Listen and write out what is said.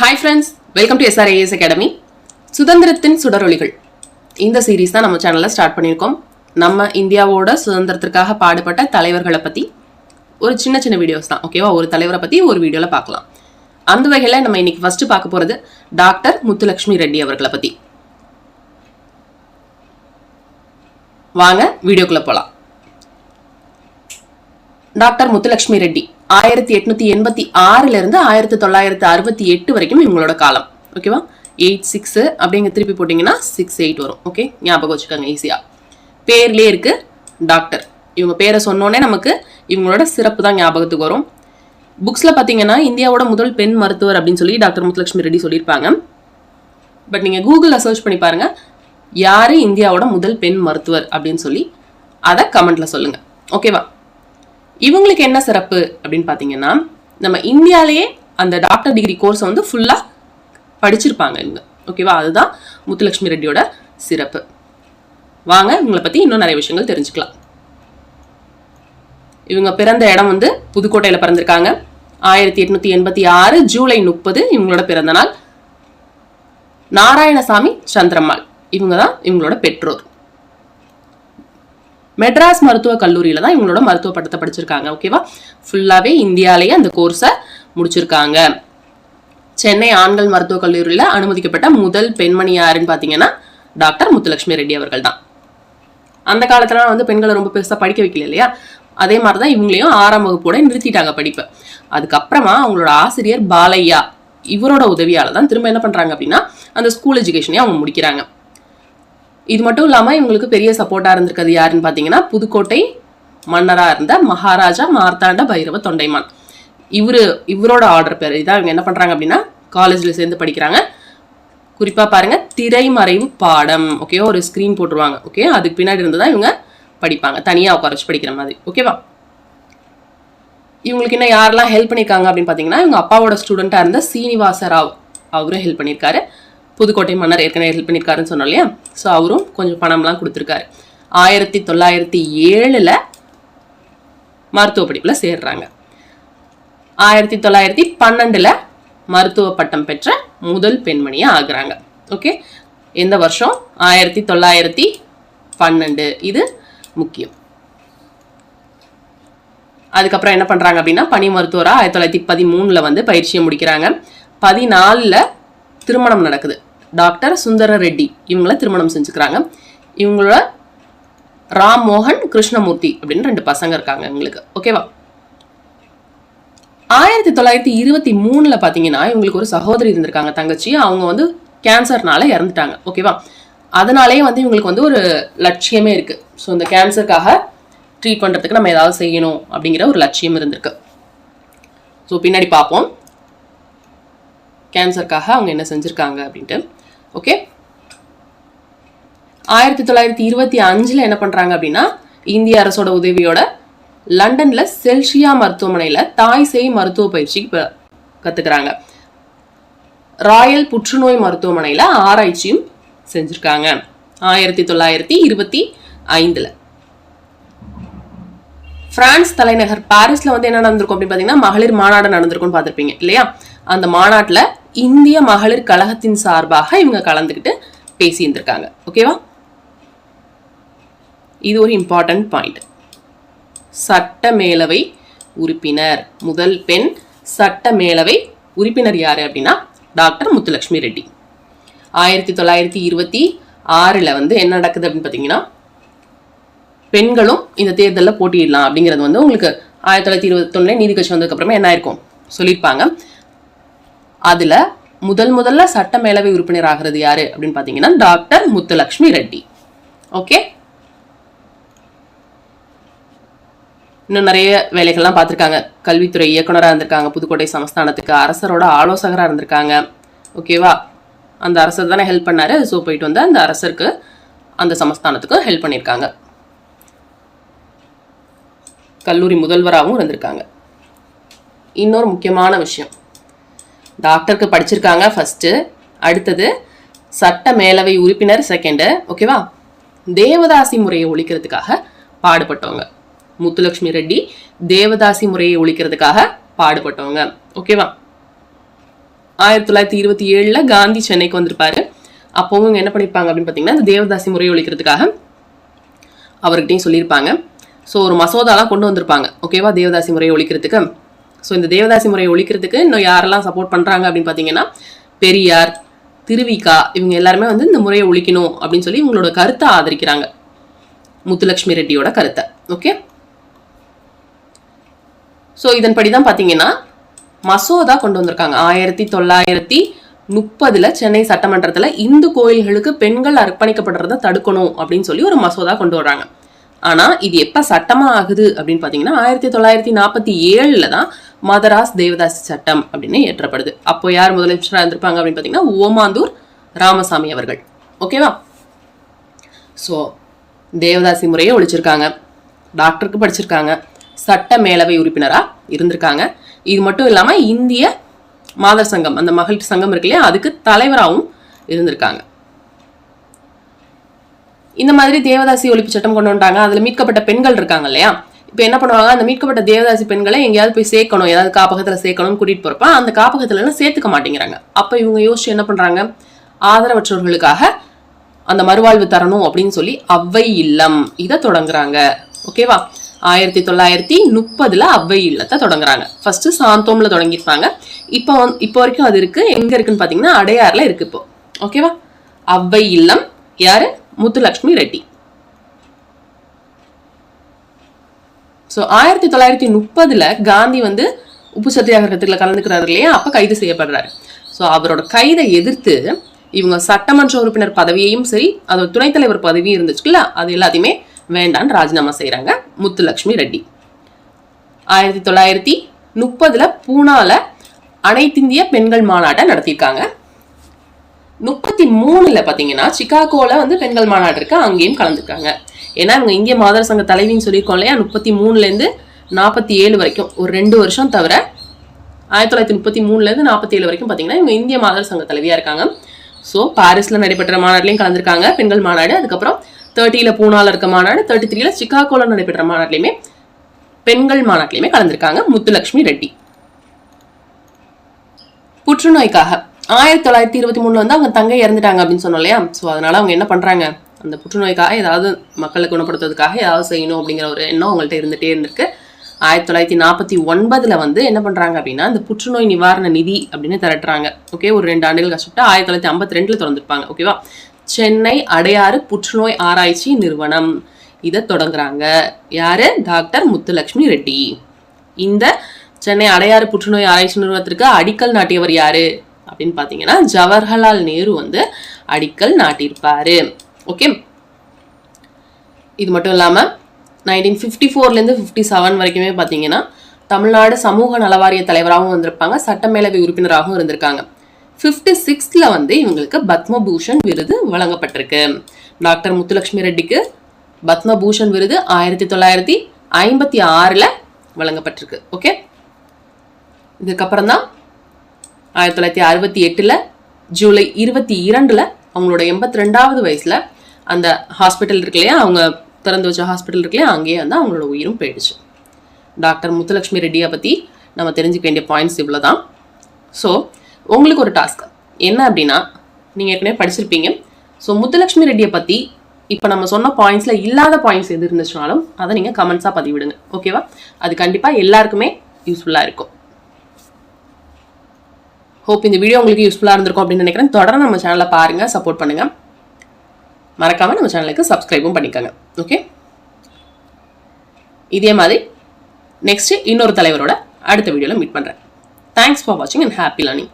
Hi friends, welcome to SRAS Academy. சுதந்திரத்தின் சுடரொளிகள் இந்த series தான் நம்ம சேனல்ல ஸ்டார்ட் பண்ணியிருக்கோம். நம்ம இந்தியாவோட சுதந்திரத்திற்காக பாடுபட்ட தலைவர்களை பத்தி ஒரு சின்ன வீடியோஸ் தான். ஓகேவா? ஒரு தலைவரை பத்தி ஒரு வீடியோல பார்க்கலாம். அந்த வகையில நம்ம இன்னைக்கு ஃபர்ஸ்ட் பார்க்க போறது டாக்டர் முத்துலட்சுமி ரெட்டி அவர்களை பத்தி. வாங்க வீடியோக்குள்ள போலாம். டாக்டர் முத்துலட்சுமி ரெட்டி 1886 இருந்து 1968 வரைக்கும் இவங்களோட காலம். ஓகேவா? 86 அப்படிங்க திருப்பி போட்டீங்கன்னா 68 வரும். ஓகே, ஞாபகம் வச்சுக்கோங்க ஈஸியா. பேர்லயே இருக்கு டாக்டர். இவங்க பேரை சொன்னோன்னே நமக்கு இவங்களோட சிறப்பு தான் ஞாபகத்துக்கு வரும். புக்ஸ்ல பாத்தீங்கன்னா இந்தியாவோட முதல் பெண் மருத்துவர் அப்படின்னு சொல்லி டாக்டர் முத்துலட்சுமி ரெட்டி சொல்லியிருப்பாங்க. பட் நீங்க கூகுள்ல சர்ச் பண்ணி பாருங்க, யாரு இந்தியாவோட முதல் பெண் மருத்துவர் அப்படின்னு சொல்லி அதை கமெண்ட்ல சொல்லுங்க. ஓகேவா? இவங்களுக்கு என்ன சிறப்பு அப்படின்னு பாத்தீங்கன்னா, நம்ம இந்தியாலேயே அந்த டாக்டர் டிகிரி கோர்ஸை வந்து ஃபுல்லா படிச்சிருப்பாங்க இவங்க. ஓகேவா? அதுதான் முத்துலட்சுமி ரெட்டியோட சிறப்பு. வாங்க இவங்களை பத்தி இன்னும் நிறைய விஷயங்கள் தெரிஞ்சுக்கலாம். இவங்க பிறந்த இடம் வந்து புதுக்கோட்டையில பிறந்திருக்காங்க. 1886 ஜூலை 30 இவங்களோட பிறந்த நாள். நாராயணசாமி சந்திரம்மாள் இவங்க தான் இவங்களோட பெற்றோர். மெட்ராஸ் மருத்துவ கல்லூரியில தான் இவங்களோட மருத்துவ பட்டத்தை படிச்சிருக்காங்க. ஓகேவா? ஃபுல்லாவே இந்தியாலேயே அந்த கோர்ஸை முடிச்சிருக்காங்க. சென்னை ஆண்கள் மருத்துவக் கல்லூரியில அனுமதிக்கப்பட்ட முதல் பெண்மணி யாருன்னு பாத்தீங்கன்னா டாக்டர் முத்துலட்சுமி ரெட்டி அவர்கள் தான். அந்த காலத்துல வந்து பெண்களை ரொம்ப பெருசா படிக்க வைக்கல இல்லையா? அதே மாதிரிதான் இவங்களையும் 6ஆம் வகுப்போட நிறுத்திட்டாங்க படிப்பை. அதுக்கப்புறமா அவங்களோட ஆசிரியர் பாலையா இவரோட உதவியால தான் திரும்ப என்ன பண்றாங்க அப்படின்னா அந்த ஸ்கூல் எஜுகேஷனையும் அவங்க முடிக்கிறாங்க. இது மட்டும் இல்லாம இவங்களுக்கு பெரிய சப்போர்ட்டா இருந்திருக்கிறது யாருன்னு பாத்தீங்கன்னா புதுக்கோட்டை மன்னரா இருந்த மகாராஜா மார்த்தாண்ட பைரவ தொண்டைமான். இவரோட ஆர்டர் பேர் இதான் இவங்க என்ன பண்றாங்க அப்படின்னா காலேஜ்ல சேர்ந்து படிக்கிறாங்க. குறிப்பா பாருங்க, திரைமறைவு பாடம். ஓகே, ஒரு ஸ்கிரீன் போட்டுருவாங்க. ஓகே, அதுக்கு பின்னாடி இருந்துதான் இவங்க படிப்பாங்க, தனியா உட்கார வச்சு படிக்கிற மாதிரி. ஓகேவா? இவங்களுக்கு இன்னும் யாரெல்லாம் ஹெல்ப் பண்ணிருக்காங்க அப்படின்னு பாத்தீங்கன்னா, இவங்க அப்பாவோட ஸ்டூடெண்டா இருந்த சீனிவாச ராவ் அவரும் ஹெல்ப் பண்ணியிருக்காரு. புதுக்கோட்டை மன்னர் ஏற்கனவே ஹெல்ப் பண்ணியிருக்காருன்னு சொன்னோம் இல்லையா? ஸோ அவரும் கொஞ்சம் பணம்லாம் கொடுத்துருக்காரு. 1907 மருத்துவ படிப்புல சேர்றாங்க. 1912 மருத்துவ பட்டம் பெற்ற முதல் பெண்மணியா ஆகுறாங்க. ஓகே, எந்த வருஷம்? 1912. இது முக்கியம். அதுக்கப்புறம் என்ன பண்றாங்க அப்படின்னா பணி மருத்துவரா 1913 வந்து பயிற்சியை முடிக்கிறாங்க. 14 திருமணம் நடக்குது. டாக்டர் சுந்தர ரெட்டி இவங்கள திருமணம் செஞ்சுக்கிறாங்க. இவங்களோட ராம் மோகன் கிருஷ்ணமூர்த்தி அப்படின்னு 2 பசங்க இருக்காங்க இவங்களுக்கு. ஓகேவா? 1923 பாத்தீங்கன்னா இவங்களுக்கு ஒரு சகோதரி இருந்திருக்காங்க, தங்கச்சி. அவங்க வந்து கேன்சர்னால இறந்துட்டாங்க. ஓகேவா? அதனாலேயே வந்து இவங்களுக்கு வந்து ஒரு லட்சியமே இருக்கு. ஸோ இந்த கேன்சருக்காக ட்ரீட் பண்றதுக்கு நம்ம ஏதாவது செய்யணும் அப்படிங்கிற ஒரு லட்சியம் இருந்திருக்கு. ஸோ பின்னாடி பார்ப்போம் கேன்சருக்காக அவங்க என்ன செஞ்சிருக்காங்க அப்படின்ட்டு. ஓகே, 1925 என்ன பண்றாங்க அப்படின்னா இந்திய அரசோட உதவியோட லண்டன்ல செல்சியா மருத்துவமனையில தாய் சேய் மருத்துவ பயிற்சி கத்துக்கிறாங்க. ராயல் புற்றுநோய் மருத்துவமனையில ஆராய்ச்சியும் செஞ்சிருக்காங்க 1925. பிரான்ஸ் தலைநகர் பாரிஸ்ல வந்து என்ன நடந்திருக்கும் அப்படின்னு பாத்தீங்கன்னா மகளிர் மாநாடு நடந்திருக்கும்னு பார்த்திருப்பீங்க இல்லையா? அந்த மாநாட்டுல இந்திய மகளிர் கழகத்தின் சார்பாக இவங்க கலந்துக்கிட்டு பேசி இருந்திருக்காங்க. ஓகேவா? இது ஒரு இம்பார்ட்டன்ட் பாயிண்ட். சட்டமேலவை உறுப்பினர், முதல் பெண் சட்டமேலவை உறுப்பினர் யாரு அப்படின்னா டாக்டர் முத்துலட்சுமி ரெட்டி. 1926 வந்து என்ன நடக்குது அப்படின்னு பாத்தீங்கன்னா பெண்களும் இந்த தேர்தலில் போட்டியிடலாம் அப்படிங்கிறது வந்து உங்களுக்கு 1921 நீதி கட்சி வந்ததுக்கு அப்புறமா என்ன ஆயிருக்கும் சொல்லியிருப்பாங்க. அதுல முதல்ல சட்ட மேலவை உறுப்பினர் ஆகிறது யாரு அப்படின்னு பாத்தீங்கன்னா டாக்டர் முத்துலட்சுமி ரெட்டி. ஓகே, இன்னும் நிறைய வேலைகள்லாம் பார்த்திருக்காங்க. கல்வித்துறை இயக்குனராக இருந்திருக்காங்க புதுக்கோட்டை சமஸ்தானத்துக்கு. அரசரோட ஆலோசகராக இருந்திருக்காங்க. ஓகேவா? அந்த அரசர் தானே ஹெல்ப் பண்ணாரு. ஸோ போயிட்டு வந்து அந்த அரசருக்கு அந்த சமஸ்தானத்துக்கு ஹெல்ப் பண்ணியிருக்காங்க. கல்லூரி முதல்வராகவும் இருந்திருக்காங்க. இன்னொரு முக்கியமான விஷயம், டாக்டருக்கு படிச்சிருக்காங்க ஃபர்ஸ்ட், அடுத்தது சட்ட மேலவை உறுப்பினர் செகண்ட். ஓகேவா? தேவதாசி முறையை ஒழிக்கிறதுக்காக பாடுபட்டவங்க முத்துலட்சுமி ரெட்டி. தேவதாசி முறையை ஒழிக்கிறதுக்காக பாடுபட்டவங்க. ஓகேவா? 1927 காந்தி சென்னைக்கு வந்திருப்பாரு. அப்போவும் இவங்க என்ன பண்ணியிருப்பாங்க அப்படின்னு பார்த்தீங்கன்னா, இந்த தேவதாசி முறையை ஒழிக்கிறதுக்காக அவர்கிட்டையும் சொல்லியிருப்பாங்க. ஸோ ஒரு மசோதாலாம் கொண்டு வந்திருப்பாங்க, ஓகேவா, தேவதாசி முறையை ஒழிக்கிறதுக்கு. ஸோ இந்த தேவதாசி முறையை ஒழிக்கிறதுக்கு இன்னும் யாரெல்லாம் சப்போர்ட் பண்ணுறாங்க அப்படின்னு பார்த்தீங்கன்னா, பெரியார், திருவிகா, இவங்க எல்லாருமே வந்து இந்த முறையை ஒழிக்கணும் அப்படின்னு சொல்லி இவங்களோட கருத்தை ஆதரிக்கிறாங்க, முத்துலட்சுமி ரெட்டியோட கருத்தை. ஓகே, ஸோ இதன்படி தான் பார்த்தீங்கன்னா மசோதா கொண்டு வந்திருக்காங்க. 1930 சென்னை சட்டமன்றத்தில் இந்து கோயில்களுக்கு பெண்கள் அர்ப்பணிக்கப்படுறதை தடுக்கணும் அப்படின்னு சொல்லி ஒரு மசோதா கொண்டு வர்றாங்க. ஆனால் இது எப்போ சட்டமாக ஆகுது அப்படின்னு பார்த்தீங்கன்னா 1947 தான் மதராஸ் தேவதாசி சட்டம் அப்படின்னு ஏற்றப்படுது. அப்போ யார் முதலமைச்சராக இருந்திருப்பாங்க அப்படின்னு பார்த்தீங்கன்னா ஓமாந்தூர் ராமசாமி அவர்கள். ஓகேவா, ஸோ தேவதாசி முறையை ஒழிச்சிருக்காங்க, டாக்டருக்கு படிச்சிருக்காங்க, சட்ட மேலவை உறுப்பினராக இருந்திருக்காங்க. இது மட்டும் இல்லாமல் இந்திய மாதர் சங்கம், அந்த மகளிர் சங்கம் இருக்கு இல்லையா, அதுக்கு தலைவராகவும் இருந்திருக்காங்க. இந்த மாதிரி தேவதாசி ஒழிப்பு சட்டம் கொண்டு வந்துட்டாங்க. அதில் மீட்கப்பட்ட பெண்கள் இருக்காங்க இல்லையா, இப்போ என்ன பண்ணுவாங்க, அந்த மீட்கப்பட்ட தேவதாசி பெண்களை எங்கேயாவது போய் சேர்க்கணும், ஏதாவது காப்பகத்தில் சேர்க்கணும்னு கூட்டிகிட்டு போகிறப்ப அந்த காப்பகத்துலலாம் சேர்த்துக்க மாட்டேங்கிறாங்க. அப்போ இவங்க யோசிச்சு என்ன பண்ணுறாங்க, ஆதரவற்றவர்களுக்காக அந்த மறுவாழ்வு தரணும் அப்படின்னு சொல்லி அவ்வை இல்லம் இதை தொடங்குறாங்க. ஓகேவா, 1930 அவ்வை இல்லத்தை தொடங்குறாங்க. ஃபர்ஸ்ட் சாந்தோம்ல தொடங்கியிருப்பாங்க. இப்போ வரைக்கும் அது இருக்கு. எங்க இருக்குன்னு பாத்தீங்கன்னா அடையாறுல இருக்கு இப்போ. ஓகேவா, அவ்வை இல்லம் யாரு, முத்துலட்சுமி ரெட்டி. ஸோ 1930 காந்தி வந்து உப்பு சத்தியாகிரகத்துல கலந்துக்கிறாரு இல்லையா, அப்ப கைது செய்யப்படுறாரு. ஸோ அவரோட கைதை எதிர்த்து இவங்க சட்டமன்ற உறுப்பினர் பதவியையும் சரி, அதோட துணைத் தலைவர் பதவியும் இருந்துச்சுல, அது எல்லாத்தையுமே வேண்டான்னு ராஜினாமா செய்யறாங்க முத்துலட்சுமி ரெட்டி. 1930 பூனால அனைத்திந்திய பெண்கள் மாநாட்டை நடத்தியிருக்காங்க. 33 பாத்தீங்கன்னா சிகாகோல வந்து பெண்கள் மாநாடு இருக்கு, அங்கேயும் கலந்துருக்காங்க. ஏன்னா இவங்க இந்திய மாதர் சங்க தலைவின்னு சொல்லியிருக்கோம் இல்லையா, 33 47 வரைக்கும் ஒரு 2 வருஷம் தவிர 1933 47 வரைக்கும் பாத்தீங்கன்னா இவங்க இந்திய மாதர் சங்க தலைவியா இருக்காங்க. ஸோ பாரிஸ்ல நடைபெற்ற மாநாட்டிலையும் கலந்துருக்காங்க பெண்கள் மாநாடு. அதுக்கப்புறம் 30 பூனால இருக்க மாநாடு, 33 சிகாகோல நடைபெற்ற மாநாட்டிலையுமே பெண்கள் மாநாட்டிலையுமே கலந்துருக்காங்க முத்துலட்சுமி ரெட்டி. புற்றுநோய்க்காக 1923 வந்து அவங்க தங்கை இறந்துட்டாங்க அப்படின்னு சொன்னோம் இல்லையா. ஸோ அதனால அவங்க என்ன பண்றாங்க, அந்த புற்றுநோய்க்காக ஏதாவது மக்களை குணப்படுத்துறதுக்காக ஏதாவது செய்யணும் அப்படிங்கிற ஒரு எண்ணம் அவங்கள்ட்ட இருந்துட்டே இருந்திருக்கு. 1949 வந்து என்ன பண்றாங்க அப்படின்னா இந்த புற்றுநோய் நிவாரண நிதி அப்படின்னு திரட்டுறாங்க. ஓகே, ஒரு 2 ஆண்டுகள் கஷ்டப்பட்டு 1952 திறந்துருப்பாங்க. ஓகேவா, சென்னை அடையாறு புற்றுநோய் ஆராய்ச்சி நிறுவனம் இதை தொடங்குறாங்க. யாரு, டாக்டர் முத்துலட்சுமி ரெட்டி. இந்த சென்னை அடையாறு புற்றுநோய் ஆராய்ச்சி நிறுவனத்திற்கு அடிக்கல் நாட்டியவர் யாரு அப்படின்னு பாத்தீங்கன்னா ஜவஹர்லால் நேரு வந்து அடிக்கல் நாட்டியிருப்பாரு. ஓகே, இது மட்டும் இல்லாம 1954 57 வரைக்குமே பாத்தீங்கன்னா தமிழ்நாடு சமூக நலவாரிய தலைவராகவும் வந்திருப்பாங்க, சட்டமேலவை உறுப்பினராகவும் இருந்திருக்காங்க. 56 வந்து இவங்களுக்கு பத்மபூஷன் விருது வழங்கப்பட்டிருக்கு. டாக்டர் முத்துலட்சுமி ரெட்டிக்கு பத்மபூஷன் விருது 1956 வழங்கப்பட்டிருக்கு. ஓகே, இதுக்கப்புறம் தான் 1968 ஜூலை 22 அவங்களோட 82வது வயசுல அந்த ஹாஸ்பிட்டல் இருக்கு இல்லையா, அவங்க திறந்து வச்ச ஹாஸ்பிட்டல் இருக்கு இல்லையா, அங்கேயே வந்து அவங்களோட உயிரும் போயிடுச்சு. டாக்டர் முத்துலட்சுமி ரெட்டியை பத்தி நம்ம தெரிஞ்சுக்க வேண்டிய பாயிண்ட்ஸ் இவ்வளவுதான். ஸோ உங்களுக்கு ஒரு டாஸ்க் என்ன அப்படின்னா, நீங்கள் ஏற்கனவே படிச்சிருப்பீங்க. ஸோ முத்துலட்சுமி ரெட்டியை பற்றி இப்போ நம்ம சொன்ன பாயிண்ட்ஸில் இல்லாத பாயிண்ட்ஸ் எது இருந்துச்சுனாலும் அதை நீங்கள் கமெண்ட்ஸாக பதிவிடுங்க. ஓகேவா, அது கண்டிப்பாக எல்லாருக்குமே யூஸ்ஃபுல்லாக இருக்கும். ஹோப் இந்த வீடியோ உங்களுக்கு யூஸ்ஃபுல்லாக இருந்திருக்கும் அப்படின்னு நினைக்கிறேன். தொடர்ந்து நம்ம சேனலை பாருங்கள், சப்போர்ட் பண்ணுங்கள். மறக்காமல் நம்ம சேனலுக்கு சப்ஸ்கிரைபும் பண்ணிக்கோங்க. ஓகே, இதே மாதிரி நெக்ஸ்ட் இன்னொரு தலைவரோட அடுத்த வீடியோவில் மீட் பண்ணுறேன். தேங்க்ஸ் ஃபார் வாட்சிங் அண்ட் ஹாப்பி லேர்னிங்.